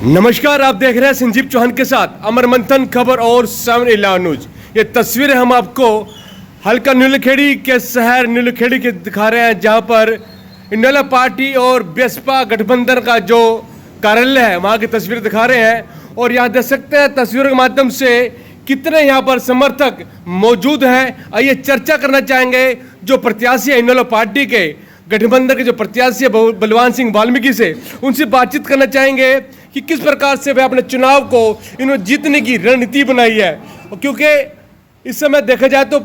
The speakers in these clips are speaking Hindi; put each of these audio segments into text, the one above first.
नमस्कार, आप देख रहे हैं संजीव चौहान के साथ अमर मंथन खबर और 7 इलेवन न्यूज। ये तस्वीरें हम आपको हल्का नीलखेड़ी के शहर नीलखेड़ी के दिखा रहे हैं, जहां पर इंडिया पार्टी और बसपा गठबंधन का जो कार्यालय है वहां की तस्वीर दिखा रहे हैं। और यहाँ देख सकते हैं तस्वीरों के माध्यम से कितने यहाँ पर समर्थक मौजूद हैं। आइए चर्चा करना चाहेंगे जो प्रत्याशी है इंडिया पार्टी के गठबंधन के जो प्रत्याशी है बलवान सिंह वाल्मीकि से, उनसे बातचीत करना चाहेंगे कि किस प्रकार से वे अपने चुनाव को इन्होंने जीतने की रणनीति बनाई है। क्योंकि इस समय देखा जाए तो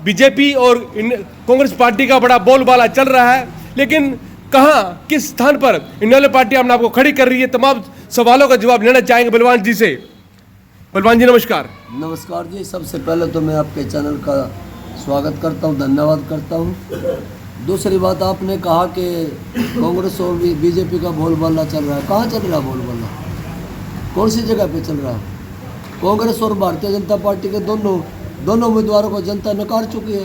बीजेपी और कांग्रेस पार्टी का बड़ा बोलबाला चल रहा है, लेकिन कहां किस स्थान पर इंडिया पार्टी अपने आपको खड़ी कर रही है। तमाम सवालों का जवाब लेना चाहेंगे बलवान जी से। बलवान जी नमस्कार। नमस्कार जी, सबसे पहले तो मैं आपके चैनल का स्वागत करता हूं, धन्यवाद करता हूं। दूसरी बात, आपने कहा कि कांग्रेस और बीजेपी का बोलबाला चल रहा है। कहाँ चल रहा है बोलबाला? कौन सी जगह पे चल रहा है? कांग्रेस और भारतीय जनता पार्टी के दोनों उम्मीदवारों को जनता नकार चुकी है।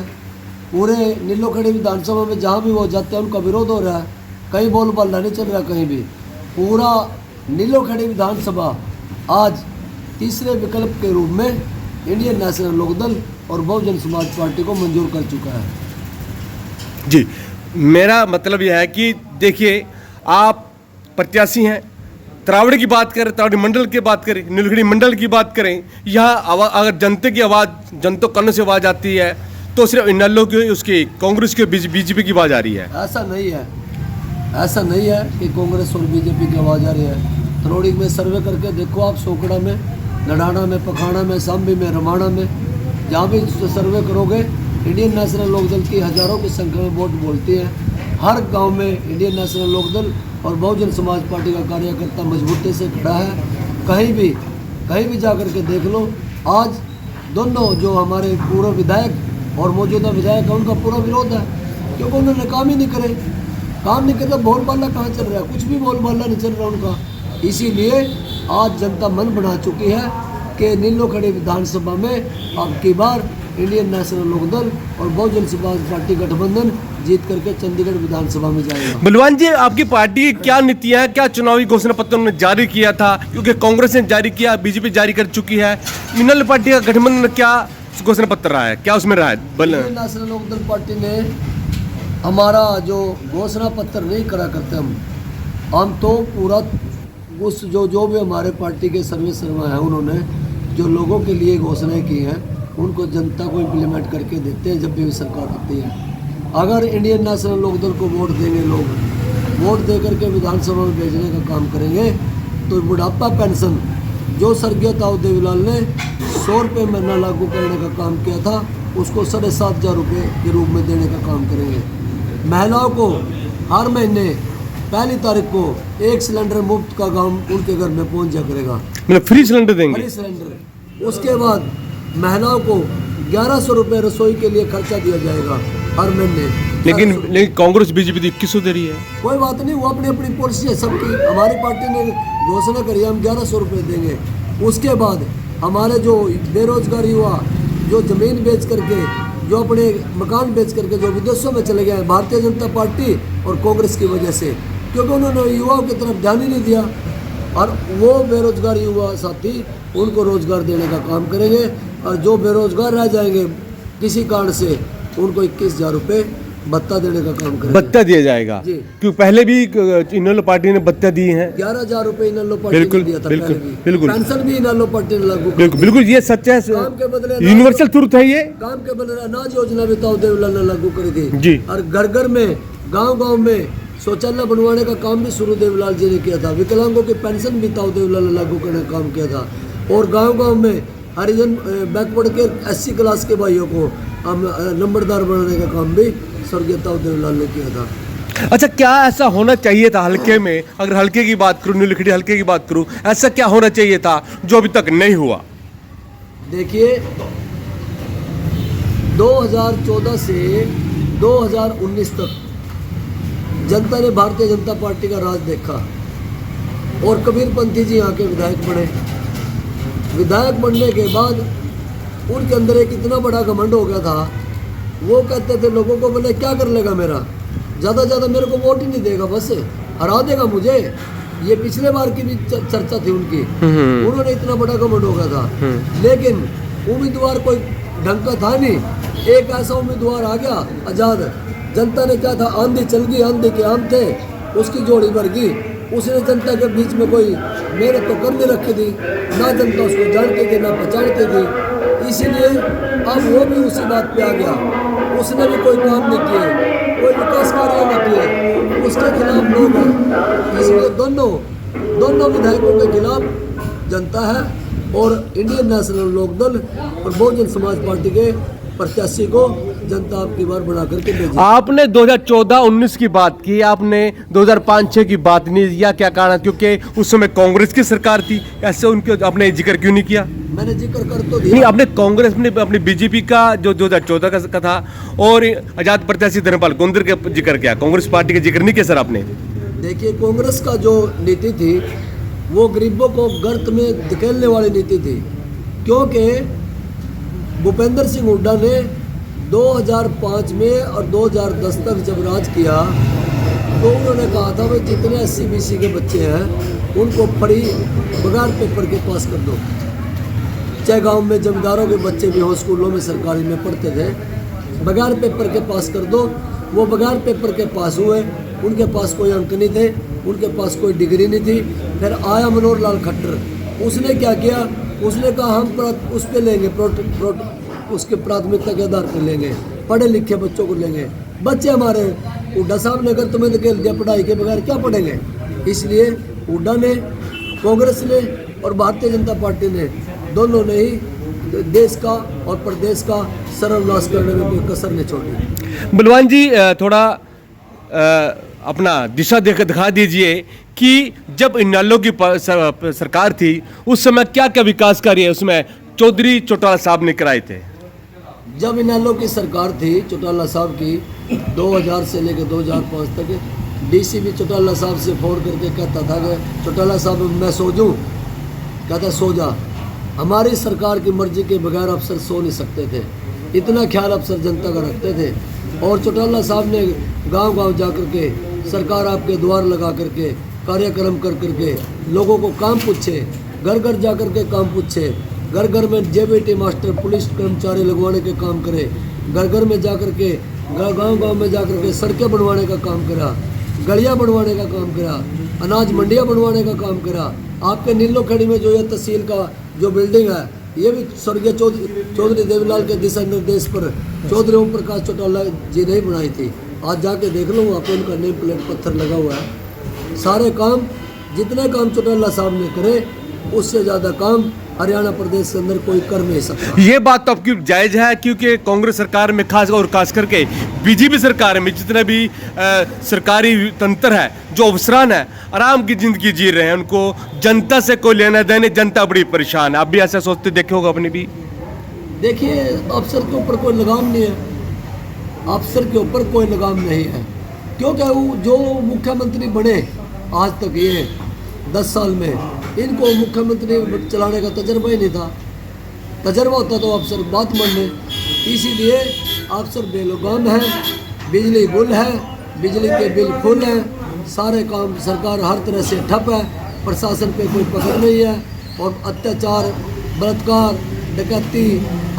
पूरे नीलोखेड़ी विधानसभा में जहाँ भी वो जाते हैं उनका विरोध हो रहा है। कहीं बोलबाला नहीं चल रहा, कहीं भी। पूरा नीलोखेड़ी विधानसभा आज तीसरे विकल्प के रूप में इंडियन नेशनल लोकदल और बहुजन समाज पार्टी को मंजूर कर चुका है। जी, मेरा मतलब यह है कि देखिए, आप प्रत्याशी हैं, तरावड़ी की बात करें, तरावड़ी मंडल की बात करें, नीलगिरी मंडल की बात करें, यहाँ अगर जनता की आवाज़, जनता कन्न से आवाज़ आती है तो सिर्फ इनेलो की, उसकी कांग्रेस की, बीजेपी की आवाज़ आ रही है। ऐसा नहीं है, ऐसा नहीं है कि कांग्रेस और बीजेपी की आवाज़ आ रही है। तरोड़ी में सर्वे करके देखो आप, सोकड़ा में, नडाना में, पखाना में, सांबी में, रमाणा में, जहाँ भी सर्वे करोगे इंडियन नेशनल लोकदल की हज़ारों की संख्या में वोट बोलती है। हर गांव में इंडियन नेशनल लोकदल और बहुजन समाज पार्टी का कार्यकर्ता मजबूती से खड़ा है। कहीं भी जाकर के देख लो, आज दोनों जो हमारे पूर्व विधायक और मौजूदा विधायक है उनका पूरा विरोध है, क्योंकि उन्होंने काम ही नहीं करे। काम नहीं करे, बोलबाला कहाँ चल रहा है? कुछ भी बोलबाला नहीं चल रहा उनका। इसीलिए आज जनता मन बना चुकी है कि नीलोखेड़ी विधानसभा में अब की बार इंडियन नेशनल लोकदल और बहुजन समाज पार्टी गठबंधन जीत करके चंडीगढ़ विधानसभा में जाएगा। बलवान जी, आपकी पार्टी की क्या नीतियां हैं? क्या चुनावी घोषणा पत्र उन्होंने जारी किया था? क्योंकि कांग्रेस ने जारी किया, बीजेपी जारी कर चुकी है। इंडियन पार्टी का गठबंधन क्या घोषणा पत्र रहा है, क्या उसमें रहा है? इंडियन नेशनल लोकदल पार्टी ने हमारा जो घोषणा पत्र नहीं करा करते हम तो पूरा उस जो भी हमारे पार्टी के सर्वे सर्वा है, उन्होंने जो लोगों के लिए घोषणाएं की हैं उनको जनता को इम्प्लीमेंट करके देते हैं जब भी सरकार आती है। अगर इंडियन नेशनल लोकदल को वोट देंगे, लोग वोट दे करके विधानसभा में भेजने का काम करेंगे, तो बुढ़ापा पेंशन जो स्वर्गीय ताऊ देवीलाल ने 100 रुपये महीना लागू करने का काम किया था, उसको 7,500 रुपये के रूप में देने का काम करेंगे। महिलाओं को हर महीने 1 तारीख को 1 सिलेंडर मुफ्त का काम उनके घर में पहुँच जा करेगा। मतलब फ्री सिलेंडर देंगे? Free cylinder. उसके बाद महिलाओं को 1100 रुपये रसोई के लिए खर्चा दिया जाएगा हर महीने। लेकिन कांग्रेस बीजेपी तो 2100 दे रही है। कोई बात नहीं, वो अपनी अपनी पॉलिसी है सबकी। हमारी पार्टी ने घोषणा करी हम 1100 रुपये देंगे। उसके बाद हमारे जो बेरोजगार युवा जो ज़मीन बेच करके, जो अपने मकान बेच करके जो विदेशों में चले गए हैं भारतीय जनता पार्टी और कांग्रेस की वजह से, क्योंकि उन्होंने युवाओं की तरफ ध्यान ही नहीं दिया, और वो बेरोजगार युवा साथी उनको रोजगार देने का काम करेंगे। और जो बेरोजगार रह जाएंगे किसी कारण से, उनको 21,000 रुपये भत्ता देने का काम करेंगे। भत्ता दिया जाएगा जी, क्योंकि पहले भी इनेलो पार्टी ने भत्ता दिए हैं। 11,000 रुपये इनेलो पार्टी ने दिया था। बिल्कुल। पेंशन भी इनेलो पार्टी ने लागू। बिल्कुल, ये सच है, काम के बदले यूनिवर्सल ट्रूथ है ये। काम के बदले अनाज योजना भी ताऊ देवीलाल ने लागू करी थी जी। और घर में, गाँव में शौचालय बनवाने का काम भी शुरू देवीलाल जी ने किया था। विकलांगों की पेंशन भी ताऊ देवीलाल ने लागू करने का काम किया था। और गांव में हरिजन बैकवर्ड के 80 क्लास के भाइयों को हम नंबरदार बनाने का काम भी स्वर्गीय ताऊ देवीलाल ने किया था। अच्छा, क्या ऐसा होना चाहिए था हल्के में? अगर हल्के की बात करूँ, नीलखेड़ी हल्के की बात करूँ, ऐसा क्या होना चाहिए था जो अभी तक नहीं हुआ? देखिए, 2014 से 2019 तक जनता ने भारतीय जनता पार्टी का राज देखा और कबीरपंथी जी यहाँ के विधायक बने। विधायक बनने के बाद उनके अंदर एक इतना बड़ा घमंड हो गया था, वो कहते थे लोगों को, बोले क्या कर लेगा मेरा, ज़्यादा मेरे को वोट ही नहीं देगा, बस हरा देगा मुझे, ये पिछले बार की भी चर्चा थी उनकी, उन्होंने इतना बड़ा घमंड हो गया था, लेकिन उम्मीदवार कोई ढंग का था नहीं। एक ऐसा उम्मीदवार आ गया आजाद, जनता ने क्या था, आंधी चल गई, आंधी के आम थे, उसकी जोड़ी भर गई, उसने जनता के बीच में कोई मेहनत तो कर नहीं रखी थी, ना जनता उसको जानती थी ना पहचानती थी, इसीलिए अब वो भी उसी बात पे आ गया, उसने भी कोई काम नहीं किए, कोई विकास कार्य नहीं किए, उसके खिलाफ लोग हैं। इसलिए दोनों विधायकों के खिलाफ जनता है और इंडियन नेशनल लोकदल और बहुजन समाज पार्टी के प्रत्याशी को जनता आपकी बार बना करके भेजी। आपने 2014-19 की बात की, आपने 2005-6 की बात नहीं किया, क्या कारण? क्योंकि उस समय कांग्रेस की सरकार थी, ऐसे उनके आपने जिक्र क्यों नहीं किया? मैंने जिक्र कर तो नहीं, दिया। आपने कांग्रेस में अपनी बीजेपी का जो 2014 का था और आजाद प्रत्याशी धर्मपाल गोंदर का जिक्र किया, कांग्रेस पार्टी का जिक्र नहीं किया सर आपने? देखिए, कांग्रेस का जो नीति थी वो गरीबों को गर्त में धकेलने वाली नीति थी, क्योंकि भूपेंद्र सिंह हुड्डा ने 2005 में और 2010 तक जब राज किया तो उन्होंने कहा था भाई जितने SC-BC के बच्चे हैं उनको पढ़ी बगैर पेपर के पास कर दो। चाहे गांव में जमींदारों के बच्चे भी हों, स्कूलों में सरकारी में पढ़ते थे, बगैर पेपर के पास कर दो। वो बगैर पेपर के पास हुए, उनके पास कोई अंक नहीं थे, उनके पास कोई डिग्री नहीं थी। फिर आया मनोहर लाल खट्टर, उसने क्या किया, उसने कहा हम उस पर लेंगे, उसके प्राथमिकता के आधार पर लेंगे, पढ़े लिखे बच्चों को लेंगे। बच्चे हमारे हुड्डा साहब ने अगर तुम्हें धकेल दिया पढ़ाई के बगैर क्या पढ़ेंगे, इसलिए हुड्डा ने, कांग्रेस ने और भारतीय जनता पार्टी ने दोनों ने ही देश का और प्रदेश का सर्वनाश करने में कोई कसर नहीं छोड़ी। बलवान जी, थोड़ा अपना दिशा दिखा दीजिए कि जब इनेलो की सरकार थी उस समय क्या क्या विकास कार्य उसमें चौधरी चौटाला साहब ने कराए थे? जब इनेलो की सरकार थी चौटाला साहब की 2000 से लेकर 2005 तक, DC भी चौटाला साहब से फोन करके कहता था कि चौटाला साहब मैं सो जाऊँ, कहता सो जा। हमारी सरकार की मर्जी के बगैर अफसर सो नहीं सकते थे, इतना ख्याल अफसर जनता का रखते थे। और चौटाला साहब ने गांव-गांव जा कर के, सरकार आपके द्वार लगा करके कार्यक्रम कर करके लोगों को काम पूछे, घर घर जा कर के काम पूछे, घर घर में JBT मास्टर पुलिस कर्मचारी लगवाने के काम करे, घर घर में जा कर के, गांव-गांव में जा कर के सड़कें बनवाने का काम करा, गलियां बनवाने का काम करा, अनाज मंडियां बनवाने का काम करा। आपके नीलोखेड़ी में जो है तहसील का जो बिल्डिंग है, ये भी स्वर्गीय चौधरी देवीलाल के दिशा निर्देश पर चौधरी ओम प्रकाश चौटाला जी ने बनाई थी। आज जाके देख लो, वहाँ पे उनका नेम प्लेट पत्थर लगा हुआ है। सारे काम, जितने काम चौटाला साहब ने करे उससे ज़्यादा काम हरियाणा प्रदेश के अंदर कोई कर नहीं सकता। ये बात तो आपकी जायज़ है, क्योंकि कांग्रेस सरकार में खास करके बीजेपी सरकार में जितने भी सरकारी तंत्र है, जो अफसरान है, आराम की जिंदगी जी रहे हैं, उनको जनता से कोई लेना देना, जनता बड़ी परेशान है। आप भी ऐसा सोचते देखे होगा अपने भी? देखिए, अफसर के ऊपर कोई लगाम नहीं है, अफसर के ऊपर कोई लगाम नहीं है, क्योंकि वो जो मुख्यमंत्री बने आज तक ये 10 साल में, इनको मुख्यमंत्री चलाने का तजर्बा ही नहीं था। तजर्बा होता तो अफसर बात मान लें, इसीलिए अफसर बेलगाम है, बिजली गुल है, बिजली के बिल फुल हैं, सारे काम सरकार हर तरह से ठप है, प्रशासन पे कोई पकड़ नहीं है और अत्याचार, बलात्कार, डकैती,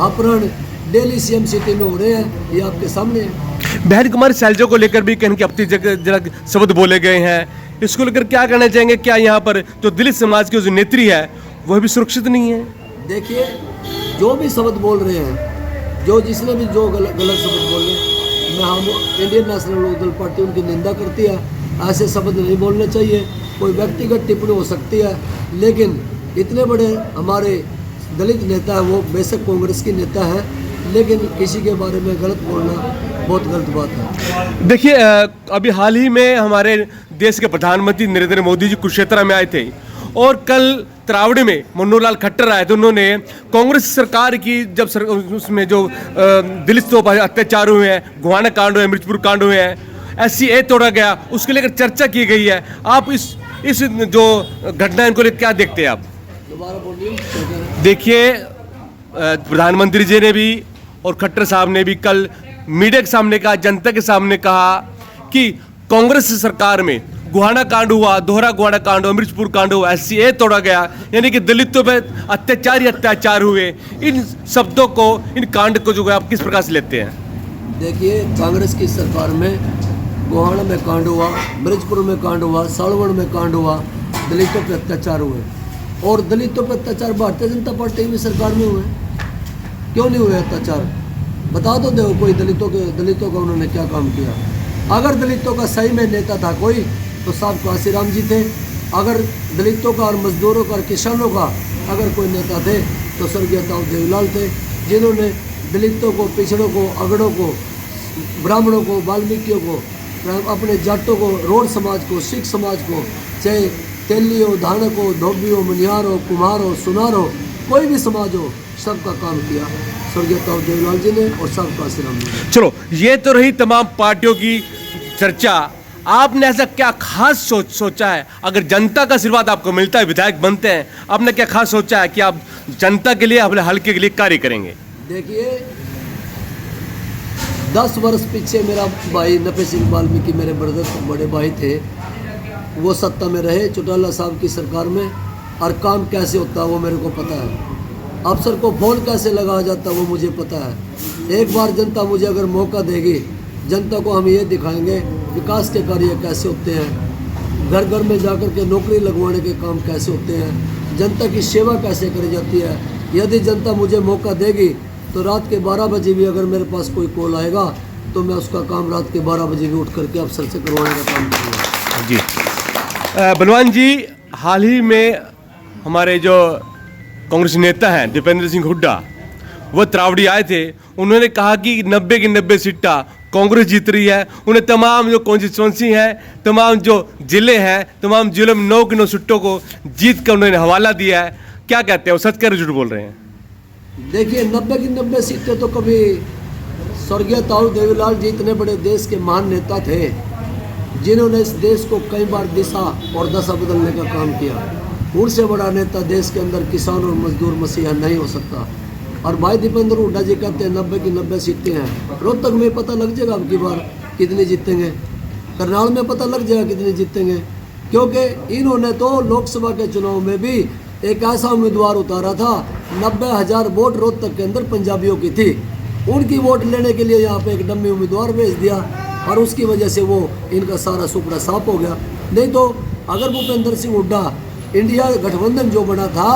अपहरण डेली CM सिटी में हो रहे हैं, ये आपके सामने है। बहन कुमारी सैलजो को लेकर भी कहीं अपनी जगह शब्द बोले गए हैं, इसको लेकर क्या कहना चाहेंगे? क्या यहाँ पर जो दलित समाज की जो नेत्री है वह भी सुरक्षित नहीं है? देखिए, जो भी शब्द बोल रहे हैं, जो जिसने भी जो गलत शब्द बोल रहे हैं, हम इंडियन नेशनल लोकदल पार्टी उनकी निंदा करती है। ऐसे शब्द नहीं बोलने चाहिए। कोई व्यक्तिगत टिप्पणी हो सकती है, लेकिन इतने बड़े हमारे दलित नेता है, वो बेशक कांग्रेस के नेता हैं, लेकिन किसी के बारे में गलत बोलना बहुत गलत बात है। देखिए, अभी हाल ही में हमारे देश के प्रधानमंत्री नरेंद्र मोदी जी कुरुक्षेत्र में आए थे और कल तरावड़े में मनोहर लाल खट्टर आए थे। उन्होंने कांग्रेस सरकार की जब उसमें जो दलित पर अत्याचार हुए हैं, गोहाना कांड हुए, मिर्चपुर कांड हुए हैं, SC तोड़ा गया, उसके लेकर चर्चा की गई है। आप इस जो घटना इनको लेकर क्या देखते हैं आप? दोबारा बोलिए। देखिए, प्रधानमंत्री जी ने भी और खट्टर साहब ने भी कल मीडिया के सामने कहा, जनता के सामने कहा कि कांग्रेस सरकार में गुहाना कांड हुआ, दोहरा गुहाना कांड हुआ, मिर्चपुर कांड हुआ, SCA तोड़ा गया, यानी कि दलितों पे अत्याचार हुए, इन शब्दों को, इन कांड को जो है आप किस प्रकार से लेते हैं? देखिए, कांग्रेस की सरकार में गोहाना में कांड हुआ, मिर्चपुर में कांड हुआ, सालवन में कांड हुआ, दलितों पे अत्याचार हुए। और दलितों पे अत्याचार भारतीय जनता पार्टी की सरकार में हुए। क्यों नहीं हुए अत्याचार? बता दो देखो कोई दलितों का उन्होंने क्या काम किया। अगर दलितों का सही में नेता था कोई तो साहब काशीराम जी थे। अगर दलितों का और मजदूरों का और किसानों का अगर कोई नेता थे तो स्वर्गीय ताऊ देवीलाल थे, जिन्होंने दलितों को, पिछड़ों को, अगड़ों को, ब्राह्मणों को, वाल्मीकियों को, अपने जाटों को, रोड समाज को, सिख समाज को, चाहे तेली हो, धानक हो, धोबी हो, मनिहार हो, कुम्हार हो, सुनार हो, कोई भी समाज हो, सबका काम किया स्वर्गीय ताऊ देवीलाल जी ने और सब काशीराम जी ने। चलो, ये तो रही तमाम पार्टियों की चर्चा। आपने ऐसा क्या खास सोचा है? अगर जनता का आशीर्वाद आपको मिलता है, विधायक बनते हैं, आपने क्या खास सोचा है कि आप जनता के लिए, अपने हल्के के लिए कार्य करेंगे? देखिए, 10 वर्ष पीछे मेरा भाई नफे सिंह वाल्मीकि, मेरे ब्रदर बड़े भाई थे, वो सत्ता में रहे चौटाला साहब की सरकार में, और काम कैसे होता है वो मेरे को पता है। अफसर को फोन कैसे लगाया जाता है वो मुझे पता है। एक बार जनता मुझे अगर मौका देगी, जनता को हम ये दिखाएंगे विकास के कार्य कैसे होते हैं, घर घर में जाकर के नौकरी लगवाने के काम कैसे होते हैं, जनता की सेवा कैसे करी जाती है। यदि जनता मुझे मौका देगी तो रात के 12 बजे भी अगर मेरे पास कोई कॉल आएगा तो मैं उसका काम रात के 12 बजे भी उठ करके अफसर से करवाने का काम करूँगा। जी बलवान जी, हाल ही में हमारे जो कांग्रेस नेता हैं दीपेंद्र सिंह हुड्डा, वो त्रावड़ी आए थे। उन्होंने कहा कि 90 की 90 सीटा कांग्रेस जीत रही है। उन्हें तमाम जो कॉन्स्टिट्यूंसी है, तमाम जो जिले हैं, तमाम जिलों में 9 की 9 सीटों को जीत कर उन्होंने हवाला दिया है। क्या कहते हैं, वो सच कह रहे झूठ बोल रहे हैं? देखिए, 90 की 90 सीटें तो कभी स्वर्गीय ताऊ देवीलाल जी इतने बड़े देश के महान नेता थे, जिन्होंने इस देश को कई बार दिशा और दशा बदलने का काम किया। उनसे बड़ा नेता देश के अंदर किसान और मजदूर मसीहा नहीं हो सकता। और भाई दीपेंद्र हुड्डा जी कहते हैं 90 की 90 सीटें हैं। रोहतक में पता लग जाएगा अब की बार कितने जीतेंगे, करनाल में पता लग जाएगा कितने जीतेंगे, क्योंकि इन्होंने तो लोकसभा के चुनाव में भी एक ऐसा उम्मीदवार उतारा था, 90,000 वोट रोहतक के अंदर पंजाबियों की थी। उनकी वोट लेने के लिए यहाँ पे एक डम्मी उम्मीदवार भेज दिया और उसकी वजह से वो इनका सारा सुपड़ा साफ हो गया। नहीं तो अगर भूपेंद्र सिंह हुड्डा इंडिया गठबंधन जो बना था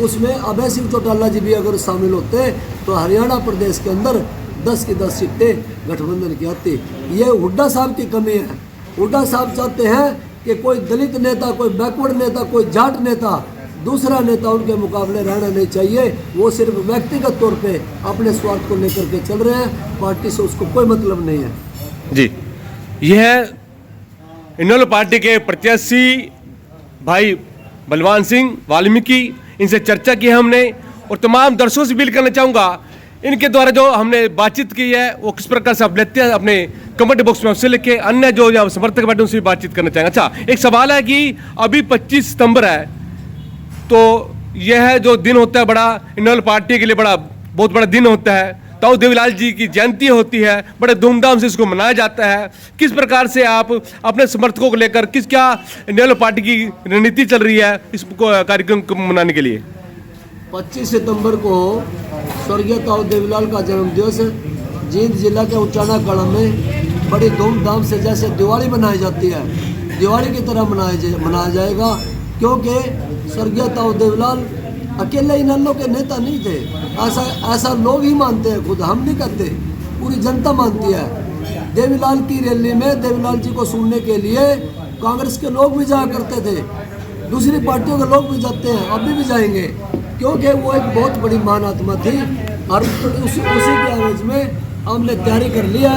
उसमें अभय सिंह चौटाला जी भी अगर शामिल होते तो हरियाणा प्रदेश के अंदर 10 की 10 सीटें गठबंधन की आती। ये हुड्डा साहब की कमी है। हुड्डा साहब चाहते हैं कि कोई दलित नेता, कोई बैकवर्ड नेता, कोई जाट नेता, दूसरा नेता उनके मुकाबले रहना नहीं चाहिए। वो सिर्फ व्यक्तिगत तौर पे अपने स्वार्थ को लेकर के चल रहे हैं, पार्टी से उसको कोई मतलब नहीं है। जी, यह इनेलो पार्टी के प्रत्याशी भाई बलवान सिंह वाल्मीकि, इनसे चर्चा की है हमने और तमाम दर्शकों से अपील करना चाहूँगा, इनके द्वारा जो हमने बातचीत की है वो किस प्रकार से आप लेते हैं अपने कमेंट बॉक्स में उससे लिखे। अन्य जो समर्थक बैठे उनसे भी बातचीत करना चाहेंगे। अच्छा, एक सवाल है कि अभी 25 सितंबर है, तो यह जो दिन होता है बड़ा इनेलो पार्टी के लिए बहुत बड़ा दिन होता है। ताऊ देवीलाल जी की जयंती होती है, बड़े धूमधाम से इसको मनाया जाता है। किस प्रकार से आप अपने समर्थकों को लेकर क्या इनेलो पार्टी की रणनीति चल रही है इस कार्यक्रम को मनाने के लिए? 25 सितंबर को स्वर्गीय ताऊ देवीलाल का जन्म दिवस जींद जिला के उचाना कला में बड़ी धूमधाम से जैसे दिवाली मनाई जाती है, दिवाली की तरह मनाया जाएगा। क्योंकि स्वर्गीय ताऊ देवीलाल अकेले इनेलो के नेता नहीं थे, ऐसा लोग ही मानते हैं, खुद हम नहीं कहते, पूरी जनता मानती है। देवीलाल की रैली में देवीलाल जी को सुनने के लिए कांग्रेस के लोग भी जाया करते थे, दूसरी पार्टियों के लोग भी जाते हैं, अभी भी जाएंगे, क्योंकि वो एक बहुत बड़ी महान आत्मा थी। और उसी के आवेज में हमने तैयारी कर लिया।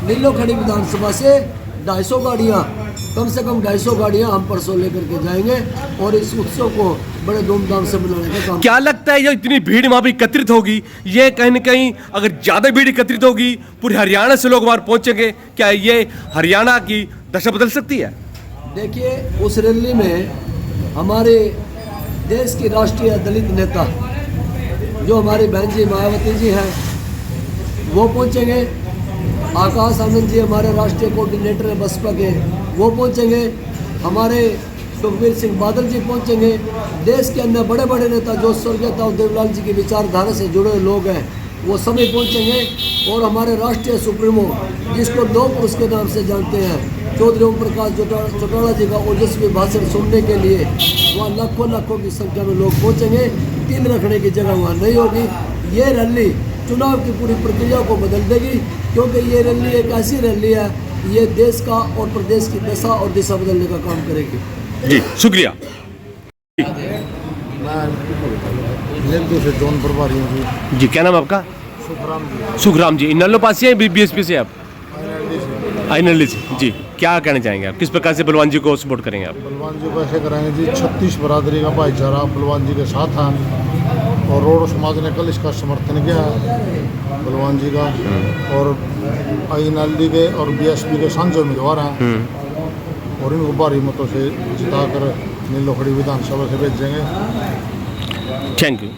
नीलोखड़ी विधानसभा से 250 गाड़ियाँ, कम से कम 250 गाड़ियाँ हम परसों लेकर के जाएंगे और इस उत्सव को बड़े धूमधाम से मनाने का काम। क्या लगता है ये इतनी भीड़ वहाँ पे एकत्रित होगी, ये कहीं न कहीं अगर ज़्यादा भीड़ एकत्रित होगी, पूरे हरियाणा से लोग वहाँ पहुँचेंगे, क्या ये हरियाणा की दशा बदल सकती है? देखिए, उस रैली में हमारे देश की राष्ट्रीय दलित नेता जो हमारी बहन जी मायावती जी हैं वो पहुँचेंगे। आकाश आनंद जी हमारे राष्ट्रीय कोऑर्डिनेटर है बसपा के, वो पहुँचेंगे। हमारे सुखबीर सिंह बादल जी पहुंचेंगे। देश के अन्य बड़े बड़े नेता जो स्वर्गीय ताऊ देवलाल जी की विचारधारा से जुड़े लोग हैं वो सभी पहुंचेंगे। और हमारे राष्ट्रीय सुप्रीमो जिसको लोग उसके नाम से जानते हैं चौधरी ओम प्रकाश चौटाला जी का ओजस्वी भाषण सुनने के लिए वहाँ लाखों की संख्या में लोग पहुंचेंगे। तिल रखने की जगह वहाँ नहीं होगी। ये रैली चुनाव की पूरी प्रक्रिया को बदल देगी, क्योंकि ये रैली एक ऐसी रैली है ये देश का और प्रदेश की दशा और दिशा बदलने का काम करेगी। जी शुक्रिया। मैं लेंदू से जोन प्रभारी हूँ जी। जी क्या नाम है आपका? सुखराम जी। सुखराम जी, इनलो पासी हैं बीएसपी से आप? INLD से। आइनली से। जी क्या कहना चाहेंगे आप, किस प्रकार से बलवान जी को सपोर्ट करेंगे आप? बलवान जी को ऐसे कराएंगे जी, 36 बरादरी का भाईचारा बलवान जी के साथ है और रोड समाज ने कल इसका समर्थन किया है बलवान जी का। और INLD के और BSP के सांझे उम्मीदवार हैं और इनको भारी मतों से जिताकर नीलोखड़ी विधानसभा से भेजेंगे। Thank you.